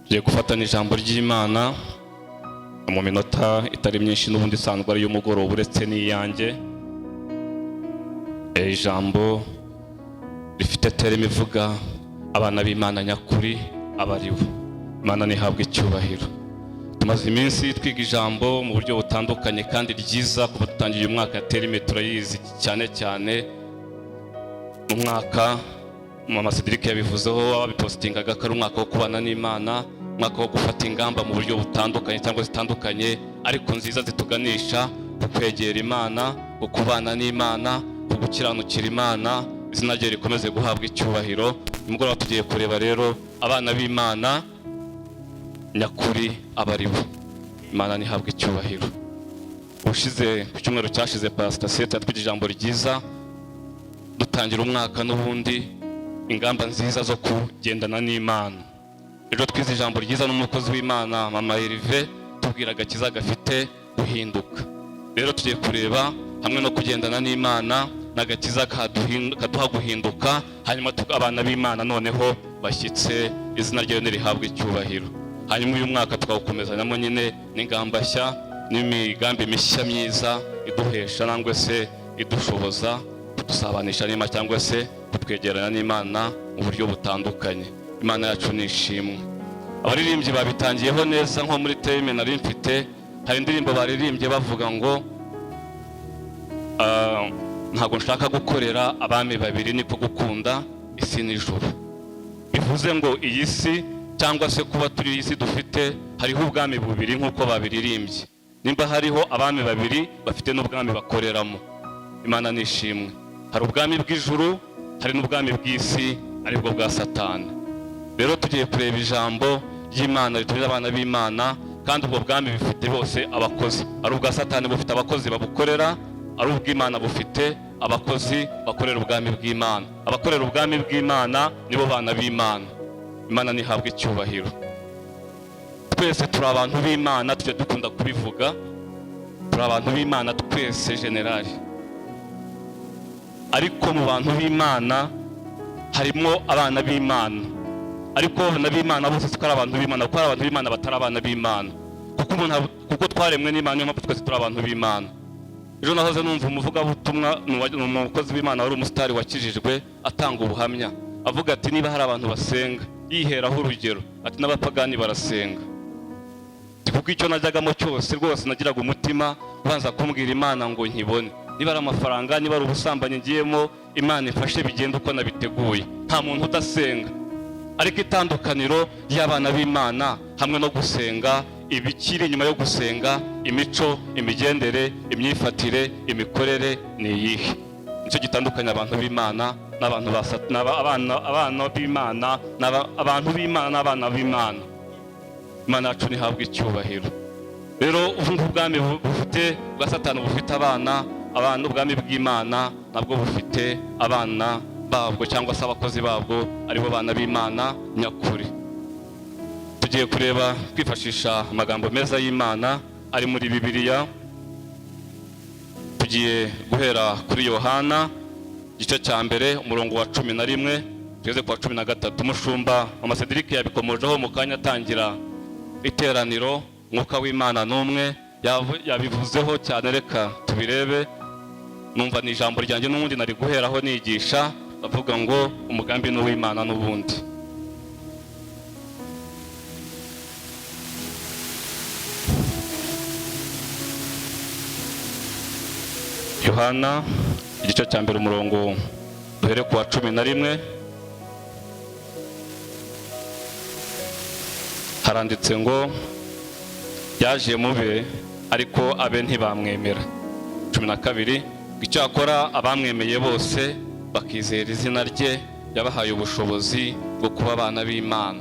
Tugiye gufatana ijambo ry'Imana mu minota itari myinshi n'ubundi isanzwe ari y'umugoroba uretse n'iyanjye. Ijambo rifite terime ivuga abana b'Imana nyakuri abaribo. Imana nihabwe icyubahiro. Tumaze iminsi twiga ijambo mu buryo butandukanye kandi ryiza kuva dutangiye umwaka. Terime turayizi cyane cyane mu mwaka Mama Cedric yabivuzeho, abipostingaga ko ari umwaka wo kubana n'Imana, umwaka wo gufata ingamba mu buryo butandukanye cyangwa zitandukanye ariko nziza zituganisha ku kwegera Imana, ku kubana n'Imana, ku gukiranukira Imana, izina rye rikomeze guhabwa icyubahiro. Nimugoroba tugiye kureba rero abana b'Imana nyakuri abaribo. Imana nihabwe icyubahiro. Ushize ku cyumweru cyashize Pastor Seth yatwigije ijambo ryiza dutangira umwaka n'ubundi ingamba nziza zo kugendana n'Imana. Rero twize ijambo ryiza n'umukozi w'Imana Mama Herve tubwira agakiza gafite guhinduka. Rero tugiye kureba hamwe no kugendana n'Imana n'agakiza kaduha guhinduka, hanyuma abana b'Imana noneho bashyitse, izina rye rihabwe icyubahiro. Hanyuma uyu mwaka tukawukomezanyamo nyine n'ingamba nshya n'imigambi mishya myiza iduhesha nangwa se idushoboza kudusabanisha n'Imana cyangwa se kutwegerana n'Imana mu buryo butandukanye. Imana yacu nishimwe. Abaririmbyi babitangiyeho neza nko muri terime nari mfite, hari indirimbo baririmbye bavuga ngo ntabwo nshaka gukorera abami babiri niko gukunda isi n'ijuru. Bivuze ngo iyi si cyangwa se kuba turi iyi si dufite hariho ubwami bubiri nk'uko babiririmbye. Nimba hariho abami babiri bafite n'ubwami bakoreramo. Imana nishimwe. Hari ubwami bw'ijuru, hari n'ubwami bw'isi aribwo bwa Satani. Rero tugiye kureba ijambo ry'Imana ritumira abana b'Imana, kandi ubwo bwami bifite bose abakozi. Ari ubwa Satani bufite abakozi babukorera, ari ubw'Imana bufite abakozi bakorera ubwami bw'Imana. Abakorera ubwami bw'Imana nibo bana b'Imana. Imana nihabwe icyubahiro. Twese turi abantu b'Imana, tujya dukunda kubivuga, turi abantu b'Imana twese generali. Ariko mu bantu b'Imana harimo abana b'Imana, ariko abana b'Imana bose tukari abantu b'Imana, kuko hari abantu b'Imana batari abana b'Imana, kuko twaremwe n'Imana, niyo mpamvu twese turi abantu b'Imana. Ejo nahoze numva umuvugabutumwa umukozi w'Imana wari umusitari wakijijwe atanga ubuhamya avuga ati niba hari abantu basenga, yiheraho urugero ati n'abapagani barasenga. Kuko icyo najyagamo cyose rwose nagiraga umutima ubanza kumbwira Imana ngo nkibone. Niba ari amafaranga, niba ari ubusambanyi ngiyemo, Imana ifashe bigenda uko nabiteguye. Nta muntu udasenga. Ariko itandukaniro y'abana b'Imana hamwe no gusenga, ibikiri nyuma yo gusenga, imico, imigendere, imyifatire, imikorere ni iyihe? Nicyo gitandukanya abantu b'Imana n'abantu abana b'Imana n'abantu b'Imana n'abana b'Imana. Imana yacu nihabwe icyubahiro. Rero ubwami bufite bwa Satani bufite abana ubwami bw'Imana nabwo bufite abana babwo cyangwa se abakozi babwo, aribo bana b'Imana nyakuri. Tugiye kureba kwifashisha amagambo meza y'Imana ari muri Bibiliya. Tugiye guhera kuri Yohana igice cya mbere umurongo wa 11 tugeze ku wa 13. Umushumba Mama Cedric yabikomojeho mu kanya atangira iteraniro. Mwuka w'Imana n'umwe yabivuzeho cyane, reka tubirebe. Numva ni ijambo ryanjye n'ubundi nari guheraho nigisha, bavuga ngo umugambi n'uw'Imana n'ubundi. Yohana igice cya mbere umurongo duhere ku wa 11 haranditse ngo yaje mube ariko abe ntibamwemera. 12 icyakora abamwemeye bose bakizera izina rye yabahaye ubushobozi bwo kuba abana b'Imana.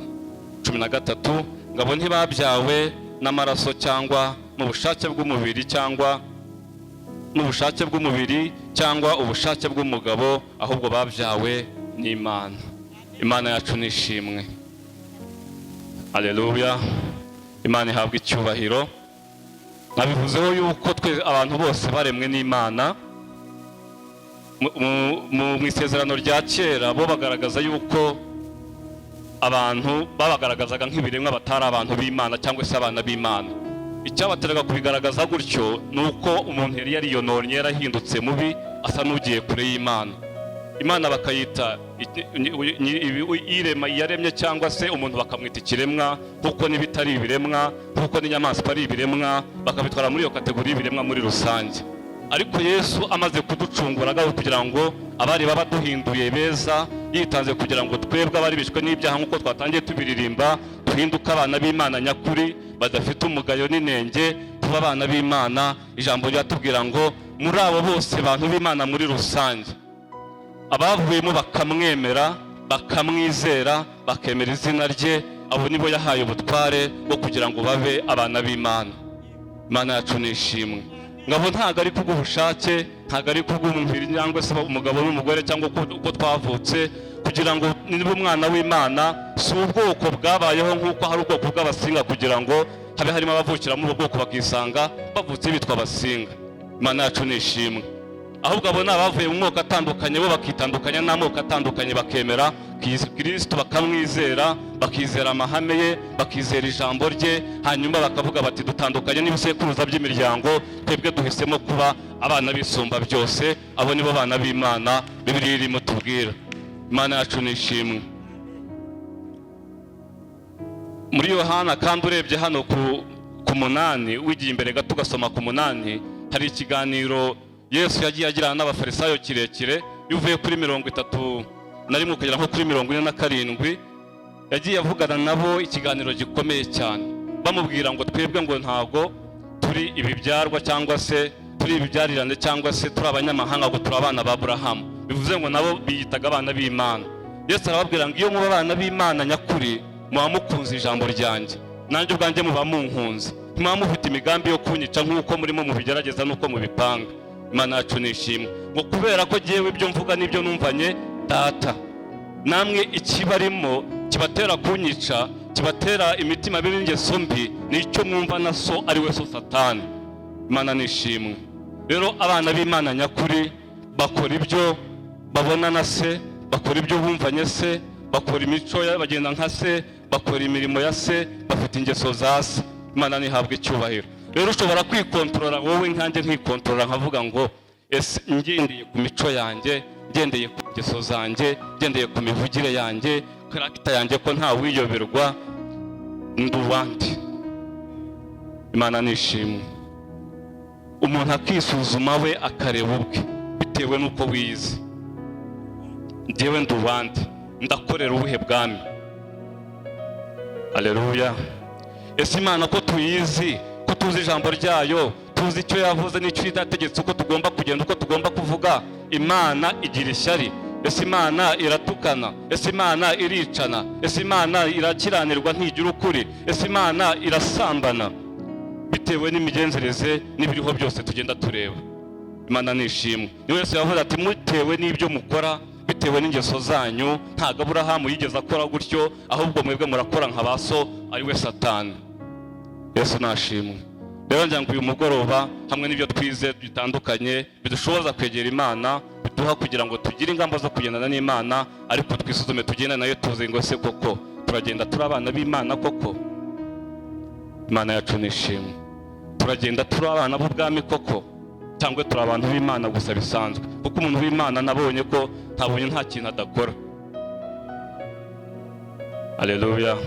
13 ngabo ntibabyawe n'amaraso cyangwa n'ubushake bw'umubiri cyangwa ubushake bw'umugabo, ahubwo babyawe n'Imana. Imana yacu nishimwe. Haleluya. Imana ihabwe icyubahiro. Nabivuzeho yuko twe abantu bose baremwe n'Imana. Mu isezerano rya kera bo bagaragaza yuko abantu babagaragazaga nk'ibiremwa batari abantu b'Imana cyangwa se abana b'Imana. Icyabateraga kubigaragaza gutyo ni uko umuntu yari yariyononnye, yarahindutse mubi, asa n'ugiye kure y'Imana. Imana bakayita irema yaremye, cyangwa se umuntu bakamwita ikiremwa, kuko n'ibitari ibiremwa, kuko n'inyamaswa ari ibiremwa, bakabitwara muri iyo kategori y'ibiremwa muri rusange. Ariko Yesu amaze kuducungura kugira ngo abari babaduhinduye beza, yitanze kugira ngo twebwe abari bishwe n'ibyaha nk'uko twatangiye tubiririmba, duhinduke abana b'Imana nyakuri badafite umugayo n'inenge, tuba abana b'Imana. Ijambo ryatubwira ngo muri abo bose bantu b'Imana muri rusange, abavuyemo bakamwemera, bakamwizera, bakemera izina rye, abo nibo yahaye ubutware bwo kugira ngo babe abana b'Imana. Imana yacu nishimwe. Ngabo ntago ari kubw'ubushake, ntago ari kubw'umubiri cyangwa se umugabo n'umugore cyangwa uko twavutse, kugira ngo niba umwana w'Imana, si ubwoko bwabayeho nk'uko hari ubwoko bw'abasinga kugira ngo habe harimo abavukira muri ubwo bwoko bakisanga bavutse bitwa abasinga. Imana yacu nishimwe. Ahubwo abo abavuye mu moko atandukanye, bo bakitandukanya n'amoko atandukanye, bakemera Kristo, bakamwizera, bakizera amahame ye, bakizera ijambo rye, hanyuma bakavuga bati dutandukanye n'ibisekuruza by'imiryango, twebwe duhisemo kuba abana b'Isumba byose. Abo nibo bana b'Imana Bibiliya irimo tubwira. Imana yacu nishimwe. Muri Yohana kandi urebye hano ku 8, wigiye imbere gato ugasoma ku 8, hari ikiganiro Yesu yagiye agirana n'abafarisayo kirekire. Yuvuye kuri 31 ukagera nko kuri 47, yagiye avugana nabo ikiganiro gikomeye cyane, bamubwira ngo twebwe ngo ntago turi ibibyarwa cyangwa se turi ibibyarirane cyangwa se turi abanyamahanga, ngo turi abana ba Aburahamu. Bivuze ngo nabo biyitaga abana b'Imana. Yesu arababwira ngo iyo muba abana b'Imana nyakuri, muba mukunze ijambo ryanjye, nanjye ubwanjye muba munkunze, muba mufite imigambi yo kunyica nk'uko murimo mubigerageza n'uko mubipanga. Imana yacu nishimwe. Ngo kubera ko jyewe ibyo mvuga n'ibyo numvanye Data, namwe ikibarimo kibatera kunyica, kibatera imitima mibi n'ingeso mbi, nicyo mwumva na so ari we so Satani. Imana nishimwe. Rero abana b'Imana nyakuri bakora ibyo babona na se, bakora ibyo bumvanye se, bakora imico bagenda nka se, bakora imirimo ya se, bafite ingeso za se. Imana nihabwe icyubahiro. Rero ushobora kwikontorora wowe nkanjye nkikontorora, nkavuga ngo ese ngendeye ku mico yanjye, ngendeye ku ngeso zanjye, ngendeye ku mivugire yanjye, karagita yanjye, ko nta wiyoberwa, nduwandi. Imana nishimwe. Umuntu akisuzuma we akareba ubwe bitewe n'uko wize. Njyewe nduwandi, ndakorera ubuhe bwami? Haleluya. Ese Imana ko tuyizi, ko tuzi ijambo ryayo, tuzi icyo yavuze n'icyo idategetse, uko tugomba kugenda, uko tugomba kuvuga, Imana igira ishyari? Ese Imana iratukana? Ese Imana iricana? Ese Imana irakiranirwa ntigira ukuri? Ese Imana irasambana? Bitewe n'imigenzereze n'ibiriho byose tugenda tureba. Imana nishimwe. Niwe Yesu yavuze ati mutewe n'ibyo mukora, bitewe n'ingeso zanyu, ntago Aburahamu yigeze akora gutyo, ahubwo mwebwe murakora nka baso ari we Satani. Yesu nashimwe. Rero njya ngo uyu mugoroba hamwe n'ibyo twize bitandukanye bidushoboza kwegera Imana, biduha kugira ngo tugire ingamba zo kugendana n'Imana, ariko twisuzume tugenda nayo tuzi ngo se koko turagenda turi abana b'Imana koko? Imana yacu nishimwe. Turagenda turi abana b'ubwami koko, cyangwa turi abantu b'Imana gusa bisanzwe? Kuko umuntu w'Imana nabonye ko nta kintu adakora. Haleluya.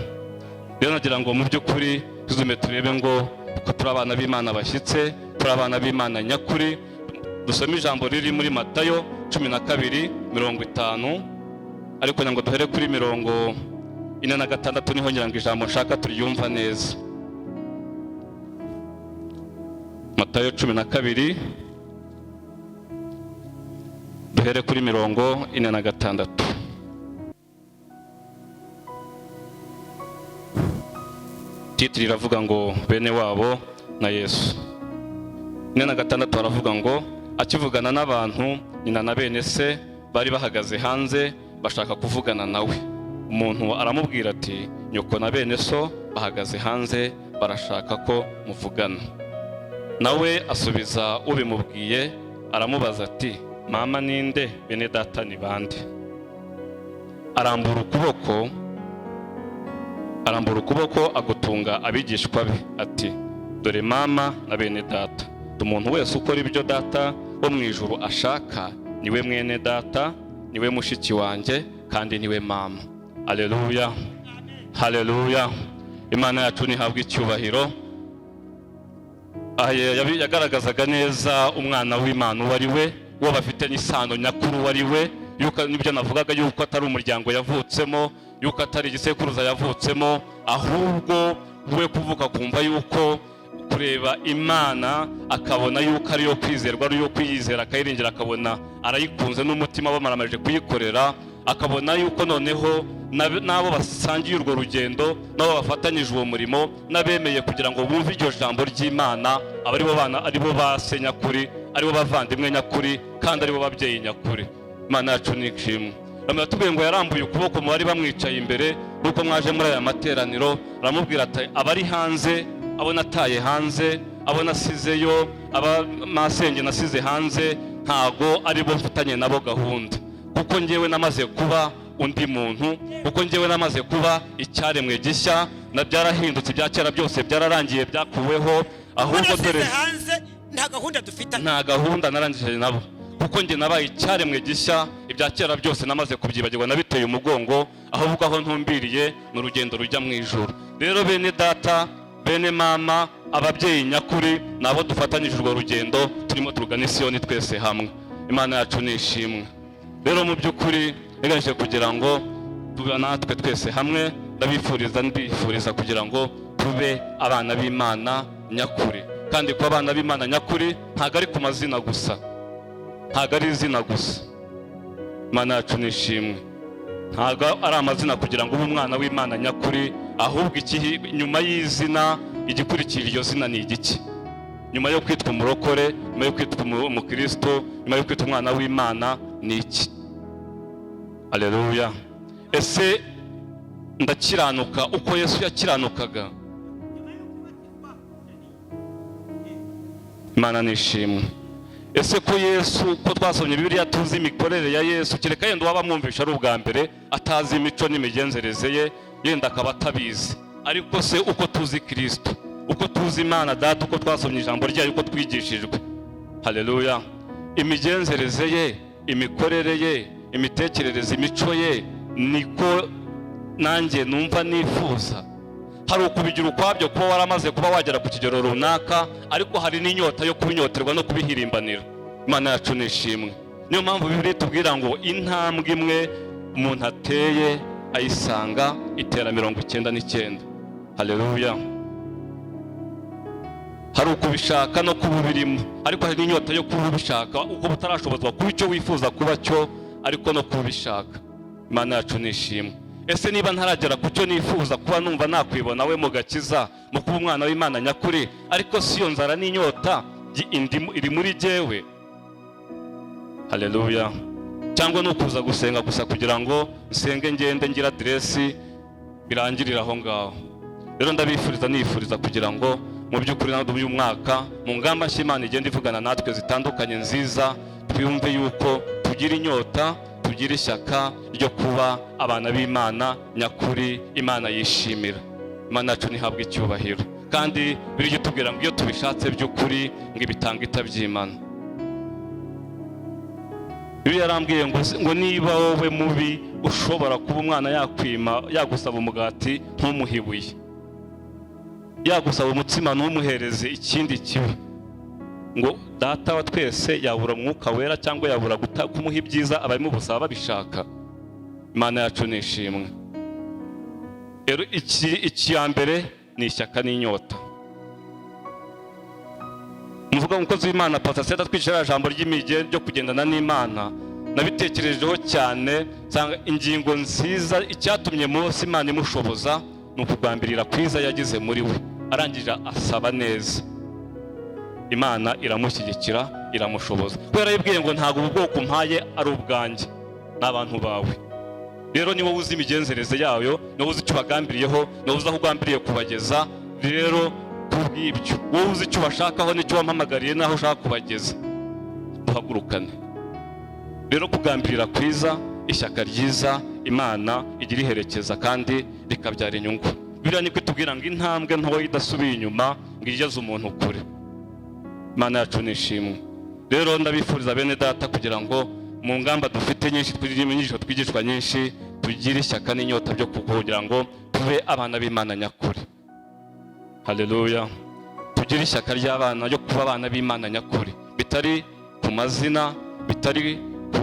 Rero nagira ngo mu by'ukuri tuzume turebe ngo ko turi abana b'Imana bashyitse, turi abana b'Imana nyakuri. Dusome ijambo riri muri Matayo 12:50, ariko ngo duhere kuri 46, niho ngira ngo ijambo nshaka turyumva neza. Matayo 12, duhere kuri 46. Titiri iravuga ngo bene wabo na Yesu. 46 baravuga ngo akivugana n'abantu, nyina na bene se bari bahagaze hanze bashaka kuvugana nawe. Umuntu aramubwira ati nyoko na bene so bahagaze hanze barashaka ko muvugana. Nawe asubiza ubimubwiye, aramubaza ati mama ninde, bene data ni bande? Arambura ukuboko arambura ukuboko agutunga abigishwa be ati, dore mama na bene data. Umuntu wese ukora ibyo data wo mu ijuru ashaka niwe mwene data, niwe mushiki wanjye, kandi niwe mama. Haleluya, haleluya. Imana yacu nihabwe icyubahiro. Yagaragazaga neza umwana w'Imana uwo ari we, uwo bafite n'isano nyakuru uwo ari we, yuko nibyo navugaga, yuko atari umuryango yavutsemo, yuko atari igisekuruza yavutsemo, ahubwo we kuvuga kumva yuko kureba Imana akabona yuko ariyo kwizerwa, ariyo kwiyizera, akayiringira, akabona arayikunze n'umutima bamaramaje kuyikorera, akabona yuko noneho nabo basangiye urwo rugendo, nabo bafatanyije uwo murimo, n'abemeye kugira ngo bumve iryo jambo ry'Imana, abaribo bana, aribo base nyakuri, aribo bavandimwe nyakuri, kandi aribo babyeyi nyakuri. Imana yacu ni ishimwe. Baratubwiye ngo yarambuye ukuboko mu bari bamwicaye imbere, nuko mwaje muri aya materaniro, aramubwira ati, abari hanze, abo nataye hanze, abo nasizeyo, abamasenge nasize hanze, ntago aribo mfatanye nabo gahunda, kuko njyewe namaze kuba undi muntu, kuko njyewe namaze kuba icyaremwe gishya, na byarahindutse, ibya kera byose byararangiye, byakuweho, ahubwo dore hanze nta gahunda dufite, nta gahunda narangije nabo, kuko njye nabaye icyaremwe gishya, ibya kera byose namaze kubyibagirwa, nabiteye umugongo, ahubwo aho ntumbiriye ni urugendo rujya mu ijuru. Rero bene data, bene mama, ababyeyi nyakuri, nabo dufatanyije urwo rugendo, turimo turugana Siyoni twese hamwe. Imana yacu ni ishimwe. Rero mu by'ukuri ngamije kugira ngo tube natwe twese hamwe, ndifuriza kugira ngo tube abana b'Imana nyakuri, kandi ko abana b'Imana nyakuri ntago ari ku mazina gusa, ntago ari izina gusa. Imana yacu ni ishimwe. Ntago ari amazina kugira ngo ube umwana w'Imana nyakuri, ahubwo nyuma y'izina, igikurikira iryo zina ni igiki? Nyuma yo kwitwa umurokore, nyuma yo kwitwa umukristo, nyuma yo kwitwa umwana w'Imana, ni iki? Haleluya. Ese ndakiranuka uko Yesu yakiranukaga? Imana ni ishimwe. Ese ko Yesu, ko twasomye Bibiliya tuzi imikorere ya Yesu, kereka yenda waba mwumvisha ari ubwa mbere, atazi imico n'imigenzereze ye, yenda akaba atabizi, ariko se uko tuzi Kristo, uko tuzi Imana Data, uko twasomye ijambo ryayo, uko twigishijwe, haleluya, imigenzereze ye, imikorere ye, imitekerereze, imico ye, niko nanjye numva nifuza. Hari ukubigira ukwabyo kuba waramaze kuba wagera ku kigero runaka, ariko hari n'inyota yo kubinyoterwa no kubihirimbanira. Imana yacu ni ishimwe. Niyo mpamvu Bibiliya itubwira ngo intambwe imwe umuntu ateye ayisanga itera 99. Haleluya. Hari ukubishaka no kuba birimo, ariko hari n'inyota yo kuba ubishaka uko butarashobozwa kuba icyo wifuza kuba cyo, ariko no kubishaka. Imana yacu ni ishimwe. Ese niba ntaragera ku cyo nifuza kuba, numva nakwibona we mu gakiza, mu kuba umwana w'Imana nyakuri, ariko si yo nzara n'inyota iri muri jyewe? Haleluya. Cyangwa no kuza gusenga gusa kugira ngo nsenge ngende ngira aderesi birangirira aho ngaho. Rero nifuriza kugira ngo mu by'ukuri nawe uyu mwaka mu ngamba nshya Imana igenda ivugana natwe zitandukanye nziza, twumve yuko tugira inyota, tugira ishyaka ryo kuba abana b'Imana nyakuri, Imana yishimira. Imana yacu nihabwe icyubahiro. Kandi biri gitubwira ngo iyo tubishatse by'ukuri ngo ibitanga itabyimana. Bibiliya yarambwiye ngo niba wowe mubi ushobora kuba umwana yagusaba umugati ntumuhibuye, yagusaba umutsima ntumuhereze ikindi kibi, ngo Data wa twese yabura Mwuka Wera cyangwa yabura kumuha ibyiza abarimo busaba babishaka. Imana yacu ni ishimwe. Rero iki mbere ni ishyaka n'inyota. Muvuga umukozi w'Imana Pastor Seda twishira ijambo ry'imige ryo kugendana n'Imana, nabitekerejeho cyane, nsanga ingingo nziza icyatumye Mose Imana imushoboza ni ukugambirira kwiza yagize muri we, arangije asaba neza, Imana iramushyigikira, iramushoboza. Kubera yibwiye ngo ntago ubwoko mpaye ari ubwanjye, n'abantu bawe. Rero niwo uzi imigenzereze yayo, niwo uzi icyo bagambiriyeho, niwo uzi aho ugambiriye kubageza. Rero kubw'ibyo wowe uzi icyo bashakaho n'icyo wampamagariye n'aho ushaka kubageza, duhagurukane. Rero kugambirira kwiza, ishyaka ryiza, Imana igira iherekeza kandi rikabyara inyungu. Bibiliya niko itubwira ngo intambwe ntoya idasubiye inyuma ngo igeze umuntu kure. Imana yacu nishimwe. Rero ndabifuriza bene data kugira ngo mu ngamba dufite nyinshi, twigishwa nyinshi, tugire ishyaka n'inyota byo kugira ngo tube abana b'Imana nyakuri. Haleluya. Tugire ishyaka ry'abana ryo kuba abana b'Imana nyakuri, bitari ku mazina, bitari ku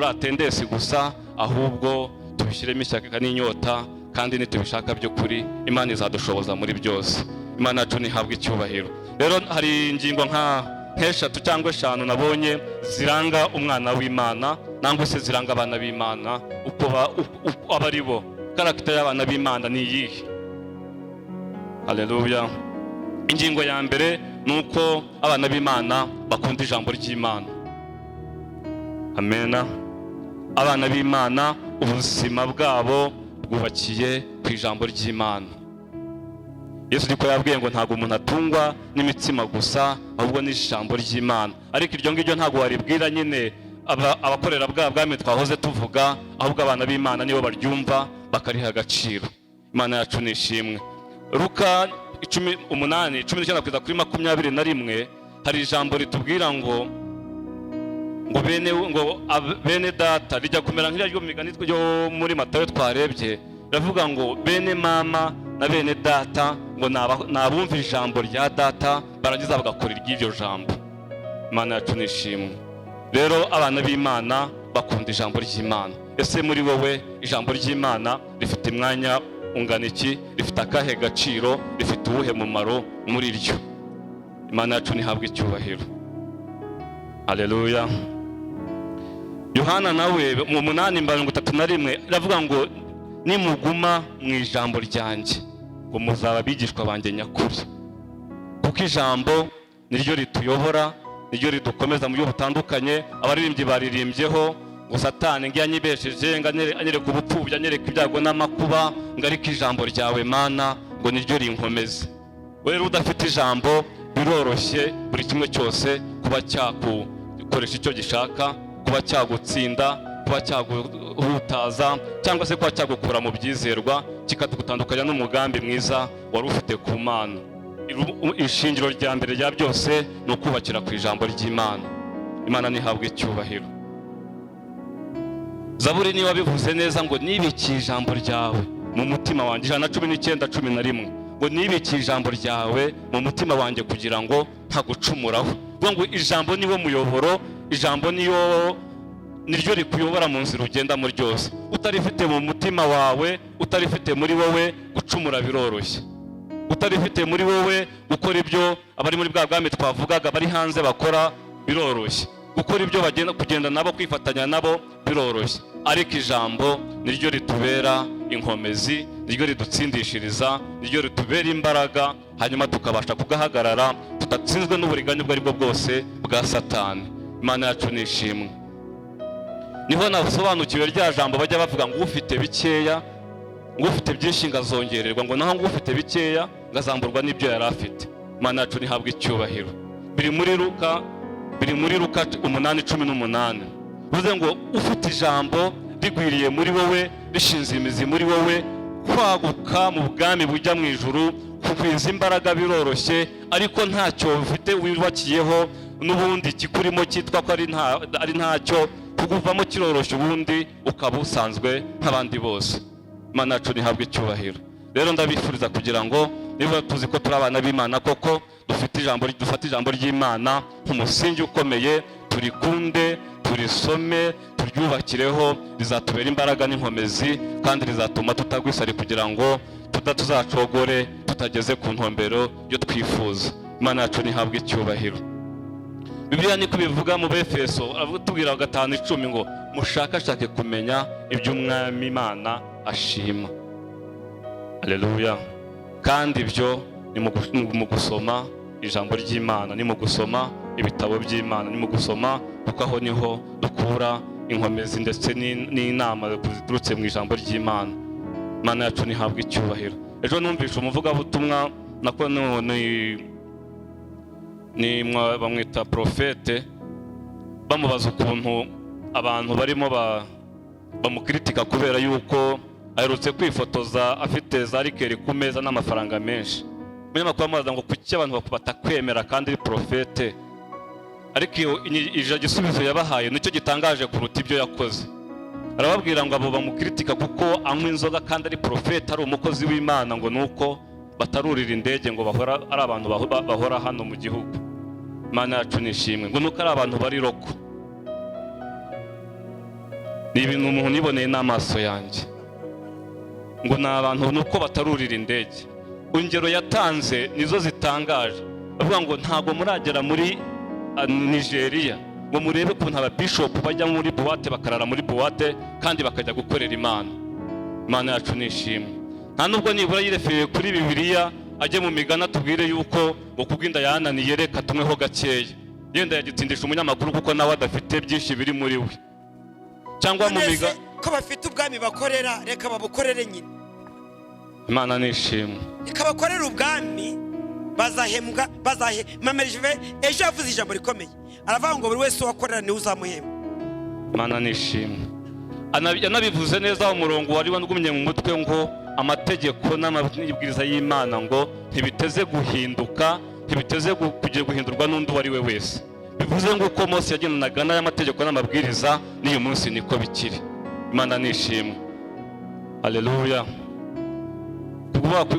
atendesi gusa, ahubwo tubishyiremo ishyaka n'inyota, kandi nitubishaka by'ukuri Imana izadushoboza muri byose. Imana yacu nihabwe icyubahiro. Rero hari ingingo nk'eshatu cyangwa eshanu nabonye ziranga umwana w'Imana, nangwa se ziranga abana b'Imana uko aba ari bo. Karagita y'abana b'Imana ni iyihe? Haleluya. Ingingo ya mbere ni uko abana b'Imana bakunda ijambo ry'Imana. Amena. Abana b'Imana ubuzima bwabo bwubakiye ku ijambo ry'Imana. Yesu niko yabwiye ngo ntabwo umuntu atungwa n'imitsima gusa, ahubwo n'ijambo ry'Imana. Ariko iryo ngiryo ntabwo waribwira nyine abakorera bwa bwami twahoze tuvuga, ahubwo abana b'Imana nibo baryumva bakariha agaciro. Imana yacu nishimwe. Luka 18:19 kugeza kuri 21 hari ijambo ritubwira ngo bene data, rijya kumera nk'iryo migani yo muri Matayo twarebye, ravuga ngo bene mama na bene data ngo nabumva ijambo rya data barangiza bagakora iry'iryo jambo. Imana yacu nishimwe. Rero abana b'Imana bakunda ijambo ry'Imana. Ese muri wowe ijambo ry'Imana rifite umwanya ungana iki? Rifite akahe gaciro? Rifite uwuhe mumaro muri ryo? Imana yacu nihabwe icyubahiro. Haleluya. Yohana nawe mu 8:31 iravuga ngo nimuguma mu ijambo ryanjye ngo muzaba abigishwa banjye nyakuri. Kuko ijambo niryo rituyobora, niryo ridukomeza mu buryo butandukanye. Abaririmbyi baririmbyeho ngo Satani ngiyanyibesheje nganyereka ubupfubyi, anyereka ibyago n'amakuba, ngo ariko ijambo ryawe Mana ngo niryo rinkomeze. Rero udafite ijambo biroroshye buri kimwe cyose kuba cyakukoresha icyo gishaka, kuba cyagutsinda, kuba cyaguhutaza, cyangwa se kuba cyagukura mu byizerwa, kikatugutandukanya n'umugambi mwiza wari ufite ku Mana. Ishingiro rya mbere rya byose ni ukubakira ku ijambo ry'Imana. Imana nihabwe icyubahiro. Zaburi niba bivuze neza ngo nibikiye ijambo ryawe mu mutima wanjye, 19:11 ngo nibikiye ijambo ryawe mu mutima wanjye kugira ngo ntagucumuraho. Ngo ijambo niwo muyoboro, ijambo niryo rikuyobora mu nzira ugendamo ryose. Utarifite mu mutima wawe, utarifite muri wowe, gucumura biroroshye. Utarifite muri wowe, gukora ibyo abari muri bwa bwami twavugaga bari hanze bakora biroroshye. Gukora ibyo bagenda kugenda nabo, kwifatanya nabo biroroshye. Ariko ijambo niryo ritubera inkomezi, niryo ridutsindishiriza, niryo ritubera imbaraga, hanyuma tukabasha kugahagarara tudatsinzwe n'uburiganya ubwo aribwo bwose bwa Satani. Imana yacu nishimwe. Niho nasobanukiwe rya jambo bajya bavuga ngo ufite bikeya, ngo ufite byinshi ngazongererwa, ngo naho ngo ufite bikeya ngazamburwa n'ibyo yari afite. Imana yacu nihabwe icyubahiro. Biri muri Luka 8:18. Bivuze ngo ufite ijambo rigwiriye muri wowe, rishinze imizi muri wowe, kwaguka mu bwami bujya mu ijuru, kugwiza imbaraga biroroshye, ariko ntacyo ufite wibakiyeho n'ubundi kikurimo cyitwa ko ari ntacyo, kuguvamo kiroroshye, ubundi ukaba usanzwe nk'abandi bose. Imana yacu nihabwe icyubahiro. Rero ndabifuriza kugira ngo niba tuzi ko turi abana b'Imana koko, dufata ijambo ry'Imana nk'umusingi ukomeye, turikunde, turisome, turyubakireho, rizatubera imbaraga n'inkomezi, kandi rizatuma tutagwisari kugira ngo tuzacogore tutageze ku ntumbero yo twifuza. Imana yacu nihabwe icyubahiro. Bibiliya niko bivuga mu Befeso, tubwira 5:10 ngo mushakashake kumenya iby'Umwami Imana ashima. Haleluya. Kandi ibyo ni mu gusoma ijambo ry'Imana, ni mu gusoma ibitabo by'Imana, ni mu gusoma, kuko aho niho dukura inkomezi ndetse n'inama ziturutse mu ijambo ry'Imana. Imana yacu nihabwe icyubahiro. Ejo numvishe umuvugabutumwa nako ni bamwita profete, bamubaza ukuntu abantu barimo bamukritika kubera yuko aherutse kwifotoza afite za rikeri ku meza n'amafaranga menshi. Umunyamakuru amubaza ngo kuki abantu batakwemera kandi ari profete, ariko igisubizo yabahaye nicyo gitangaje kuruta ibyo yakoze. Arababwira ngo abo bamukritika kuko anywa inzoga kandi ari profete, ari umukozi w'Imana, ngo nuko batarurira indege ngo bahora ari abantu bahora hano mu gihugu. Imana yacu nishimwe, ngo nuko ari abantu bari roko. Ni ibintu umuntu niboneye n'amaso yanjye, ngo ni abantu nuko batarurira indege. Ingero yatanze nizo zitangaje, avuga ngo ntago muragera muri Nigeria ngo murebe ukuntu aba bishop bajya muri buwate bakarara muri buwate kandi bakajya gukorera Imana. Imana yacu nishimwe. Nta nubwo nibura yirefeye kuri Bibiliya ajye mu migana tubwire yuko ngo kubwinda yananiye reka tumweho gakeya, yenda yagitsindisha umunyamakuru kuko nawe adafite byinshi biri muri we. Cyangwa mu miga ko bafite ubwami bakorera, reka babukorere nyine. Imana nishimwe. Reka bakorera ubwami, bazahembwa Mamerjive ejo yavuze ijambo rikomeye, aravuga ngo buri wese wakorera ni uzamuhemba. Imana nishimwe. Anabivuze neza umurongo wari wangumye mu mutwe ngo amategeko n'amabwiriza y'Imana ngo ntibiteze guhinduka, ntibiteze kugiye guhindurwa n'undi wari we wese. Bivuze ngo uko Mose yagendanaga n'amategeko n'amabwiriza n'uyu munsi niko bikiri. Imana nishimwe. Haleluya.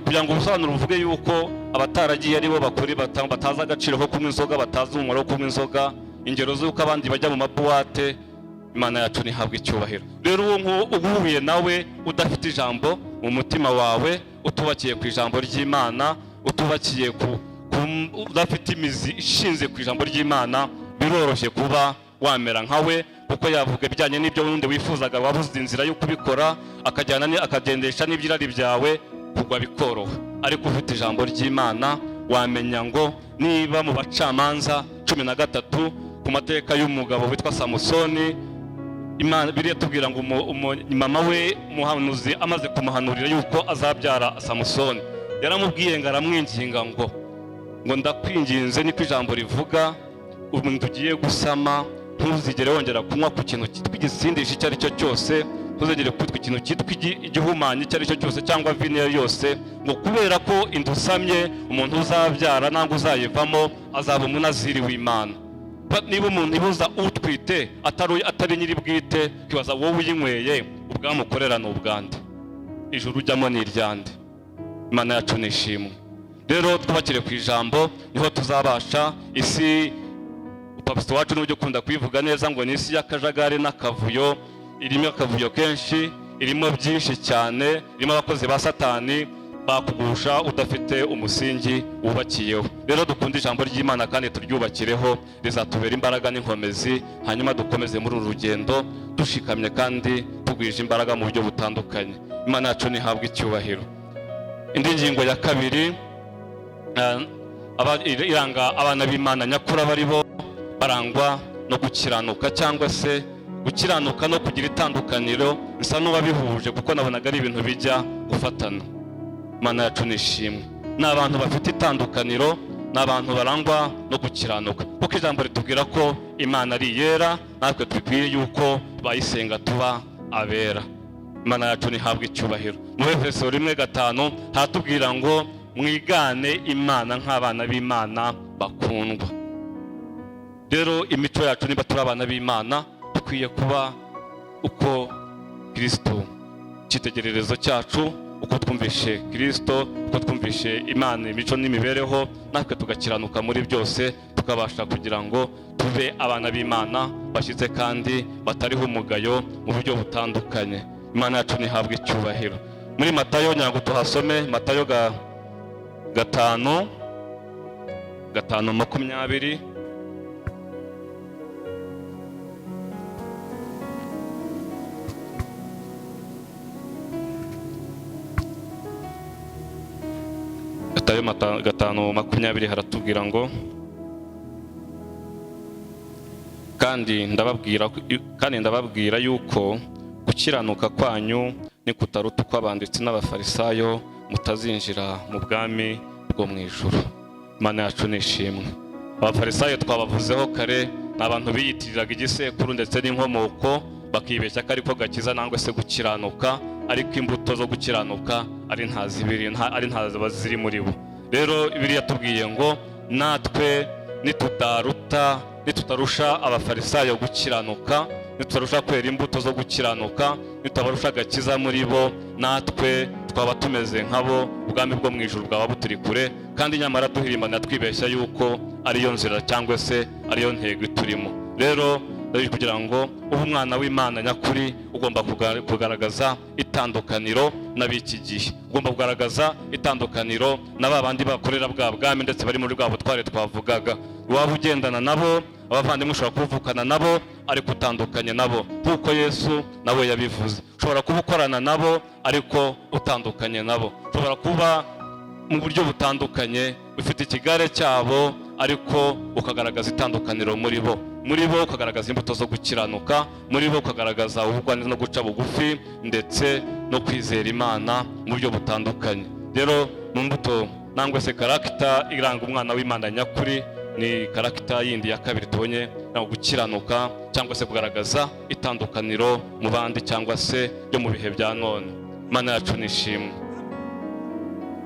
Kugira ngo ubusobanuro uvuge yuko abataragiye ari bo bakuri bataza agaciro ko kunywa inzoga, batazi umumaro wo kunywa inzoga, ingero z'uko abandi bajya mu mabuwate. Imana yacu ntihabwe icyubahiro. Rero uwo uhuye nawe udafite ijambo mu mutima wawe, utubakiye ku ijambo ry'Imana, utubakiye udafite imizi ishinze ku ijambo ry'Imana, biroroshye kuba wamera nkawe, kuko yavuga ibijyanye n'ibyo wundi wifuzaga wabuze inzira yo kubikora, akagendesha n'ibyirari byawe, kugwa bikoroha. Ariko ufite ijambo ry'Imana wamenya ngo niba mu Bacamanza 13 ku mateka y'umugabo witwa Samusoni, Imana biriya tubwira ngo mama we muhanuzi amaze kumuhanurira yuko azabyara Samusoni, yaramubwiye ngo aramwinginga ngo ndakwinginze niko ijambo rivuga, umuntu ugiye gusama ntuzigere wongera kunywa ku kintu cyitwa igisindisha icyo ari cyo cyose, ntuzigere kwitwa ikintu cyitwa igihumanya icyo ari cyo cyose cyangwa vino yose, ngo kubera ko indusamye umuntu uzabyara nangwa uzayivamo azaba umunaziri w'Imana. Niba umuntu ibuza utwite atari nyiri bwite, kibaza wowe uyinyweye ubwamukorera n'ubwande, ijuru ujyamo ni iryande. Imana yacu nishimwe. Rero twubakire ku ijambo niho tuzabasha. Isi Pastor wacu n'ujye ukunda kuyivuga neza ngo ni isi y'akajagari n'akavuyo, irimo akavuyo kenshi, irimo byinshi cyane, irimo abakozi ba Satani bakugusha udafite umusingi wubakiyeho. Rero dukunda ijambo ry'Imana kandi turyubakireho, rizatubera imbaraga n'inkomezi, hanyuma dukomeze muri uru rugendo dushikamye kandi tugwije imbaraga mu buryo butandukanye. Imana yacu ntihabwe icyubahiro. Indi ngingo ya kabiri iranga abana b'Imana nyakuri bari bo barangwa no gukiranuka, cyangwa se gukiranuka no kugira itandukaniro bisa n'ubabihuje, kuko nabonaga ari ibintu bijya gufatana. Imana yacu nishimwe. Ni abantu bafite itandukaniro, ni abantu barangwa no gukiranuka, kuko ijambo ritubwira ko Imana ari yera, natwe twikwiye yuko bayisenga tuba abera. Imana yacu ntihabwe icyubahiro. Mu Efeso 1:5 haratubwira ngo mwigane Imana nk'abana b'Imana bakundwa. Rero imico yacu niba turi abana b'Imana dukwiye kuba uko Kristo cyitegererezo cyacu, uko twumvishe Kristo, uko twumvishe Imana imico n'imibereho, natwe tugakiranuka muri byose, tukabasha kugira ngo tube abana b'Imana bashyitse kandi batariho umugayo mu buryo butandukanye. Imana yacu ntihabwe icyubahiro. Muri Matayo nyango tuhasome Matayo 5:20. Matayo 5:20 haratubwira ngo kandi ndababwira yuko gukiranuka kwanyu ni kutaruta kw'abanditsi n'abafarisayo, mutazinjira mu bwami bwo mu ijuru. Imana yacu nishimwe. Abafarisayo twabavuzeho kare, ni abantu biyitiriraga igisekuru ndetse n'inkomoko, bakibeshya ko ariko gakiza nangwa se gukiranuka, ariko imbuto zo gukiranuka ari nta ziri muri bo. Rero Bibiliya yatubwiye ngo natwe nitutarusha abafarisayo gukiranuka, nitutarusha kwera imbuto zo gukiranuka, nitutarusha agakiza muri bo, natwe twaba tumeze nkabo, ubwami bwo mu ijuru bwaba buturi kure, kandi nyamara duhirimbana twibeshya yuko ariyo nzira cyangwa se ariyo ntego turimo. Rero kugira ngo ube umwana w'Imana nyakuri, ugomba kugaragaza itandukaniro n'ab'iki gihe, ugomba kugaragaza itandukaniro na ba bandi bakorera bwa bwami ndetse bari muri bwa butware twavugaga. Waba ugendana nabo, abavandimwe ushobora kuvukana nabo, ariko utandukanye nabo nk'uko Yesu nawe yabivuze. Ushobora kuba ukorana nabo ariko utandukanye nabo, ushobora kuba mu buryo butandukanye, ufite ikigare cyabo ariko ukagaragaza itandukaniro muri bo ukagaragaza imbuto zo gukiranuka, muri bo ukagaragaza ubugwaneza no guca bugufi ndetse no kwizera Imana mu buryo butandukanye. Rero mu mbuto nangwa se karagita iranga umwana w'Imana nyakuri, ni karagita yindi ya kabiri tubonye, no gukiranuka cyangwa se kugaragaza itandukaniro mu bandi cyangwa se byo mu bihe bya none. Imana yacu nishimwe.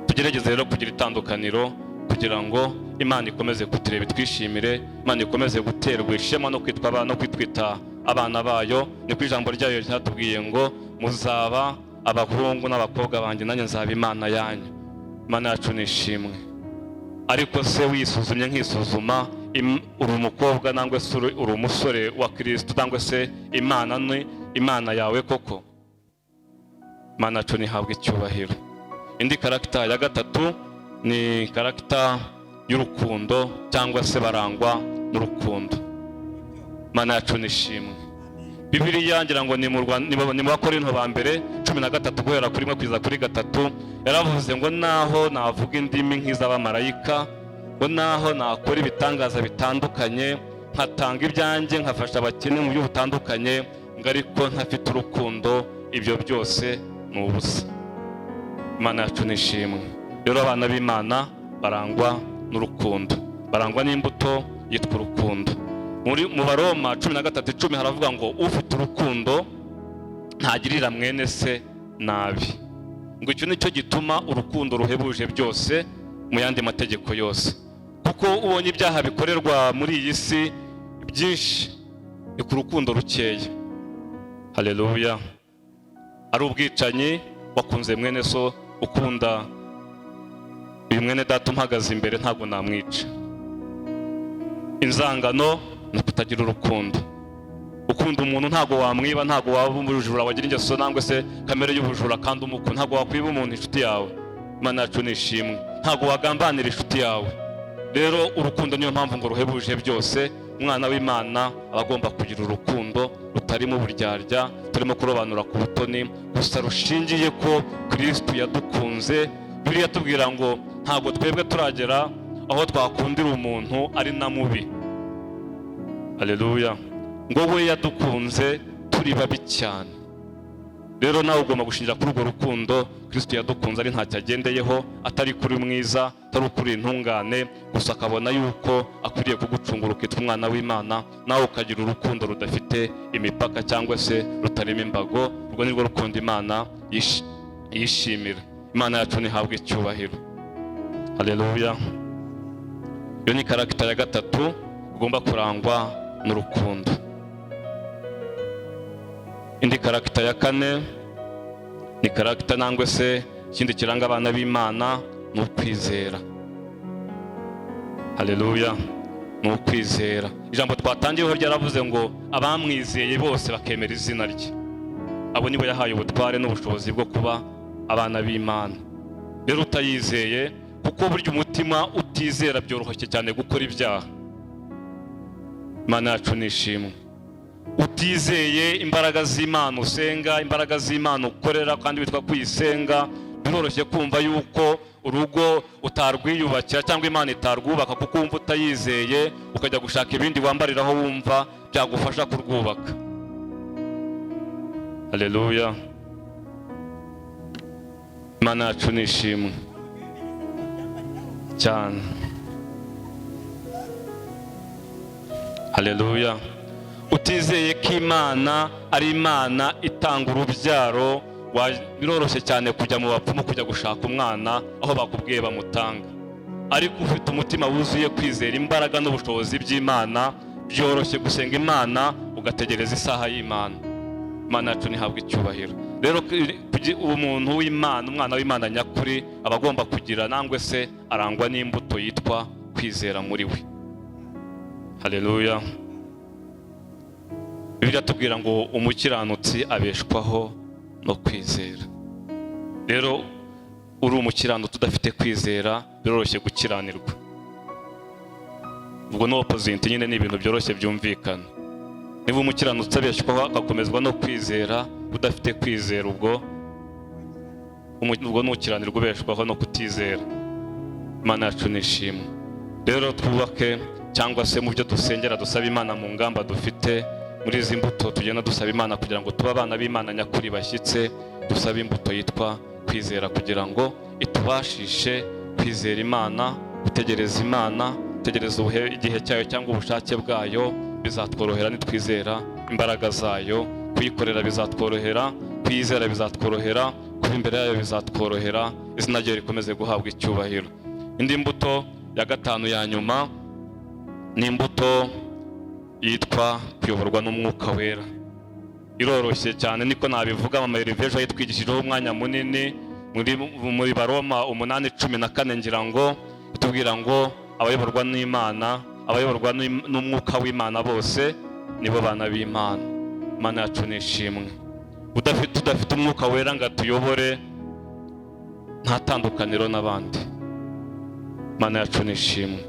Tugerageze rero kugira itandukaniro kugira ngo Imana ikomeze kutureba twishimire, Imana ikomeze guterwa ishema no kwitwita abana bayo. Ni ku ijambo ryayo ryatubwiye ngo muzaba abahungu n'abakobwa banjye, nanjye nzaba Imana yanyu. Imana yacu nishimwe. Ariko se wisuzumye nkisuzuma, uri umukobwa nangwa se uri umusore wa Kristo, nangwa se Imana ni Imana yawe koko? Imana yacu nihabwe icyubahiro. Indi karagita ya gatatu ni karagita y'urukundo cyangwa se barangwa n'urukundo. Imana yacu nishimwe. Bibiliya ngira ngo ni mu Bakorinto ba mbere 13 guhera kuri 1 kugeza kuri 3, yaravuze ngo naho navuga indimi nk'iz'abamarayika, ngo naho nakora ibitangaza bitandukanye, nkatanga ibyanjye, nkafasha abakene mu buryo butandukanye, ngo ariko ntafite urukundo, ibyo byose ni ubusa. Imana yacu nishimwe. Rero abana b'Imana barangwa n'urukundo, barangwa n'imbuto yitwa urukundo. Mu Baroma 13:10 haravuga ngo ufite urukundo ntagirira mwene se nabi. Ngo icyo nicyo gituma urukundo ruhebuje byose mu yandi mategeko yose. Kuko ubonye ibyaha bikorerwa muri iyi si byinshi, ni ku rukundo rukeya. Haleluya. Ari ubwicanyi, wakunze mwene so, ukunda uyu mwene data umpagaze imbere ntabwo namwica. Inzangano no kutagira urukundo. Ukunda umuntu ntabwo wamwiba, ntabwo waba umujura wagira ingeso nangwa se kamere y'ubujura kandi umukunda, ntabwo wakwiba umuntu inshuti yawe. Imana yacu nishimwe. Ntabwo wagambanira inshuti yawe. Rero urukundo niyo mpamvu ngo ruhebuje byose. Umwana w'Imana abagomba kugira urukundo rutarimo uburyarya, turimo kurobanura ku butoni, gusa rushingiye ko Kristo yadukunze. Bibiliya yatubwira ngo ntabwo twebwe turagera aho twakundira umuntu ari na mubi. Haleluya. Ngo we yadukunze turi babi cyane. Rero nawe ugomba gushingira kuri urwo rukundo Kristo yadukunze, ari ntacyo agendeyeho, atari kuri mwiza, atari kuri intungane, gusa akabona yuko akwiriye kugucungura ukitwa umwana w'Imana, nawe ukagira urukundo rudafite imipaka cyangwa se rutarimo imbago. Urwo nirwo rukundo Imana yishimira. Imana yacu nihabwe icyubahiro. Haleluya. Iyo ni karagita ya gatatu, ugomba kurangwa n'urukundo. Indi karagita ya kane ni karagita nangwe se ikindi kiranga abana b'Imana, ni ukwizera. Haleluya. Ni ukwizera. Ijambo twatangiyeho ryaravuze ngo abamwizeye bose bakemera izina rye, abo nibo yahaye ubutware n'ubushobozi bwo kuba abana b'Imana. Rero utayizeye, kuko burya umutima utizera byoroshye cyane gukora ibyaha. Imana yacu nishimwe. Utizeye imbaraga z'Imana usenga, imbaraga z'Imana ukorera kandi witwa kuyisenga, biroroshye kumva yuko urugo utarwiyubakira cyangwa Imana itarwubaka, kuko wumva utayizeye ukajya gushaka ibindi wambariraho wumva byagufasha kurwubaka. Haleluya. Imana yacu nishimwe cyane. Haleluya. Utizeye ko Imana ari Imana itanga urubyaro biroroshye cyane kujya mu bapfumu kujya gushaka umwana aho bakubwiye bamutanga, ariko ufite umutima wuzuye kwizera imbaraga n'ubushobozi by'Imana, byoroshye gusenga Imana ugategereza isaha y'Imana. Imana yacu ntihabwe icyubahiro. Rero umuntu w'Imana, umwana w'Imana nyakuri aba agomba kugira nangwe se arangwa n'imbuto yitwa kwizera muri we. Haleluya. Bibiliya tubwira ngo umukiranutsi abeshwaho no kwizera. Rero uri umukiranutsi udafite kwizera biroroshye gukiranirwa. Ubwo no opposite nyine ni ibintu byoroshye byumvikana. Niba umukiranutsi abeshwaho agakomezwa no kwizera, udafite kwizera ubwo nukiranirwa ubeshwaho no kutizera. Imana yacu nishimwe. Rero twubake cyangwa se mu byo dusengera dusaba Imana mu ngamba dufite, muri izi mbuto tugenda dusaba Imana kugira ngo tube abana b'Imana nyakuri bashyitse, dusaba imbuto yitwa kwizera kugira ngo itubashishe kwizera Imana, gutegereza Imana, gutegereza igihe cyayo cyangwa ubushake bwayo. Bizatworohera nitwizera imbaraga zayo, kuyikorera bizatworohera, kwizera bizatworohera, kuba imbere yayo bizatworohera. Izina rye rikomeze guhabwa icyubahiro. Indi mbuto ya gatanu ya nyuma ni imbuto yitwa kuyoborwa n'Umwuka Wera. Iroroshye cyane niko nabivuga. Mama Erivejo yitwigishijeho umwanya munini muri Baroma 8:14 ngira ngo itubwira ngo abayoborwa n'Imana, abayoborwa n'Umwuka w'Imana bose nibo bana b'Imana. Imana yacu nishimwe. Udafite Umwuka Wera ngo atuyobore nta tandukaniro n'abandi. Imana yacu nishimwe.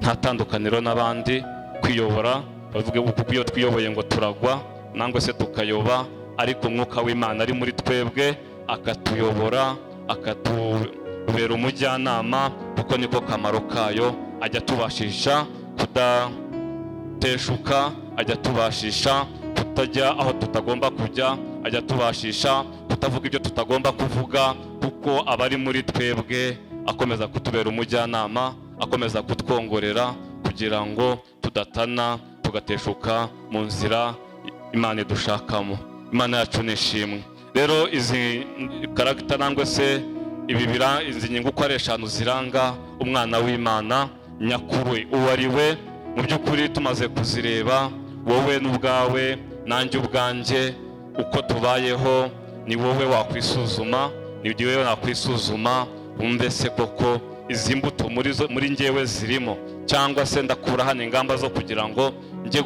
Nta tandukaniro n'abandi. Kwiyobora bavuge kuko iyo twiyoboye ngo turagwa nangwe se tukayoba, ariko Umwuka w'Imana ari muri twebwe akatuyobora, akatubera umujyanama, kuko niko kamaro kayo. Ajya tubashisha kudateshuka, ajya tubashisha kutajya aho tutagomba kujya, ajya tubashisha kutavuga ibyo tutagomba kuvuga, kuko abari muri twebwe akomeza kutubera umujyanama, akomeza kutwongorera kugira ngo tudatana tugateshuka mu nzira Imana idushakamo. Imana yacu nishimwe. Rero izi karagita nangwe se izi nyungu uko ari eshanu ziranga umwana w'Imana nyakuri uwo ari we. Mu by'ukuri tumaze kuzireba, wowe n'ubwawe nanjye ubwanjye uko tubayeho, ni wowe wakwisuzuma, ni wowe nakwisuzuma wumve se koko izi mbuto muri njyewe zirimo, cyangwa se ndakura hano ingamba zo kugira ngo njye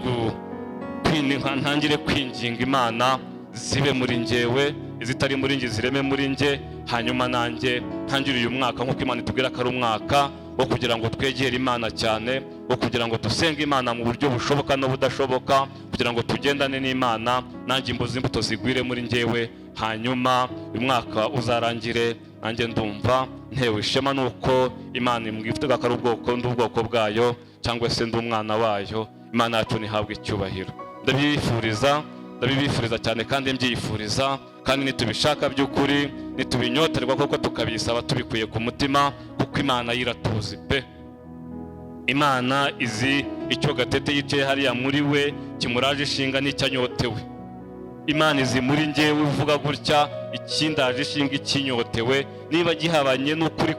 ntangire kwinginga Imana zibe muri njyewe, izitari muri njye zireme muri njye, hanyuma nanjye ntangire uyu mwaka nk'uko Imana itubwira ko ari umwaka wo kugira ngo twegere Imana cyane, wo kugira ngo dusenge Imana mu buryo bushoboka n'ubudashoboka, kugira ngo tugendane n'Imana, nanjye imbuto zigwire muri njyewe, hanyuma uyu mwaka uzarangire nanjye ndumva ntewe ishema nuko Imana imwifite ko ari ubwoko bwayo, cyangwa se ndi umwana wayo. Imana yacu ntihabwe icyubahiro. Ndabibifuriza cyane kandi mbyifuriza, kandi nitubishaka by'ukuri, nitubinyoterwa koko tukabisaba tubikuye ku mutima, kuko Imana yiratuzi pe. Imana izi icyo Gatete yicaye hariya muri we kimuraje ishinga n'icyanyotewe. Imana izi muri njyewe uvuga gutya ikindaje ishinga ikinyotewe, niba gihabanye n'ukuri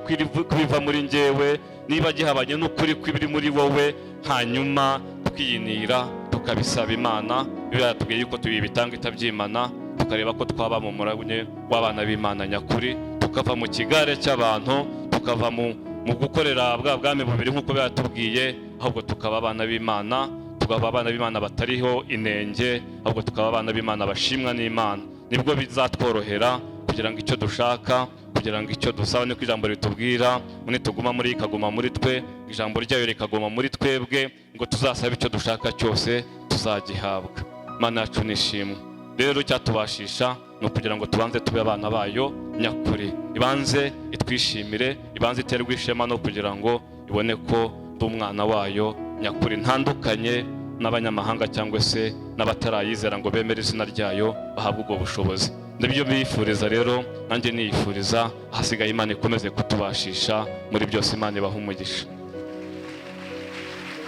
kwiva muri njyewe, niba gihabanye n'ukuri kw'ibiri muri wowe, hanyuma twiyinira tukabisaba Imana. Bibiliya yatubwiye yuko tubibitanga itabyimana, tukareba ko twaba mu murage w'abana b'Imana nyakuri, tukava mu kigare cy'abantu, tukava mu gukorera bwa bwami bubiri nk'uko byatubwiye, ahubwo tukaba abana b'Imana, tukaba abana b'Imana batariho inenge, ahubwo tukaba abana b'Imana bashimwa n'Imana. Nibwo bizatworohera kugira ngo icyo dushaka, kugira ngo icyo dusaba niko ijambo ritubwira, nituguma muri ikaguma muri twe, ijambo ryayo rikaguma muri twebwe, ngo tuzasaba icyo dushaka cyose tuzagihabwa. Imana yacu nishimwe. Rero cyatubashisha no kugira ngo tubanze tube abana bayo nyakuri, ibanze itwishimire, ibanze iterwe ishema no kugira ngo ibone ko ndi umwana wayo nyakuri, ntandukanye n'abanyamahanga cyangwa se n'abatarayizera ngo bemere izina ryayo bahabwe ubwo bushobozi. Nibyo bifuriza rero, nanjye niyifuriza, ahasigaye Imana ikomeze kutubashisha muri byose. Imana ibahe umugisha.